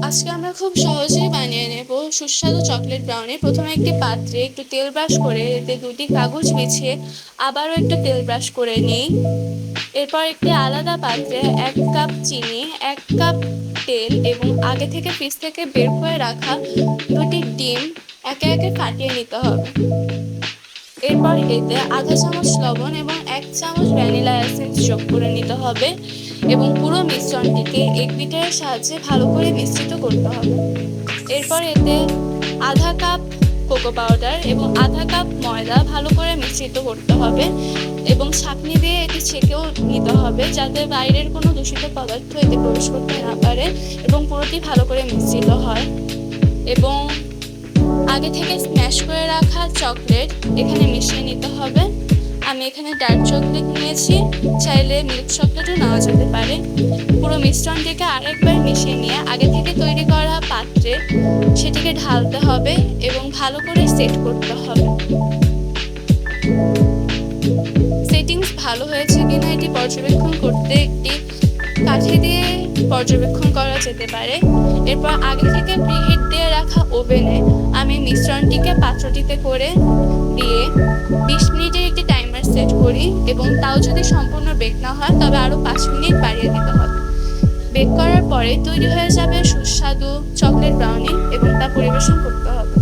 আজকে আমরা খুব সহজেই বানিয়ে নেব সুস্বাদু চকলেট ব্রাউনি। প্রথমে একটি পাত্রে একটু তেল ব্রাশ করে এতে 2টি কাগজ বিছিয়ে আবারও একটু তেল ব্রাশ করে নিই। এরপর একটি আলাদা পাত্রে 1 কাপ চিনি, 1 কাপ তেল এবং আগে থেকে ফ্রিজ থেকে বের করে রাখা 2টি ডিম একে একে ফাটিয়ে নিতে হবে। এরপর এতে আধা চামচ লবণ এবং 1 চামচ ভ্যানিলা এসেন্স যোগ করে নিতে হবে এবং পুরো মিশ্রণটিকে এক বিটারের সাহায্যে ভালো করে মিশ্রিত করতে হবে। এরপর এতে আধা কাপ কোকো পাউডার এবং আধা কাপ ময়দা ভালো করে মিশ্রিত করতে হবে এবং ছাঁকনি দিয়ে এটি ছেঁকেও নিতে হবে যাতে বাইরের কোনো দূষিত পদার্থ এতে প্রবেশ করতে না পারে এবং পুরোটি ভালো করে মিশ্রিত হয়। এবং আগে থেকে স্ম্যাশ করে রাখা চকলেট এখানে মিশিয়ে নিতে হবে। আমি এখানে ডার্ক চকলেট নিয়েছি, চাইলে মিল্ক চকলেটও নেওয়া যেতে পারে। পুরো মিশ্রণটিকে আরেকবার মিশিয়ে নিয়ে আগে থেকে তৈরি করা পাত্রে সেটিকে ঢালতে হবে এবং ভালো করে সেট করতে হবে। সেটিংস ভালো হয়েছে কিনা এটি পর্যবেক্ষণ করতে একটি কাঠি দিয়ে পর্যবেক্ষণ করা যেতে পারে। এরপর আগে থেকে প্রিহিট দিয়ে রাখা ওভেনে আমি মিশ্রণটিকে পাত্রটিতে করে দিয়ে 20 মিনিটের একটি টাইমার সেট করি এবং তাও যদি সম্পূর্ণ বেক না হয় তবে আরও 5 মিনিট বাড়িয়ে দিতে হবে। বেক করার পরে তৈরি হয়ে যাবে সুস্বাদু চকলেট ব্রাউনি এবং তা পরিবেশন করতে হবে।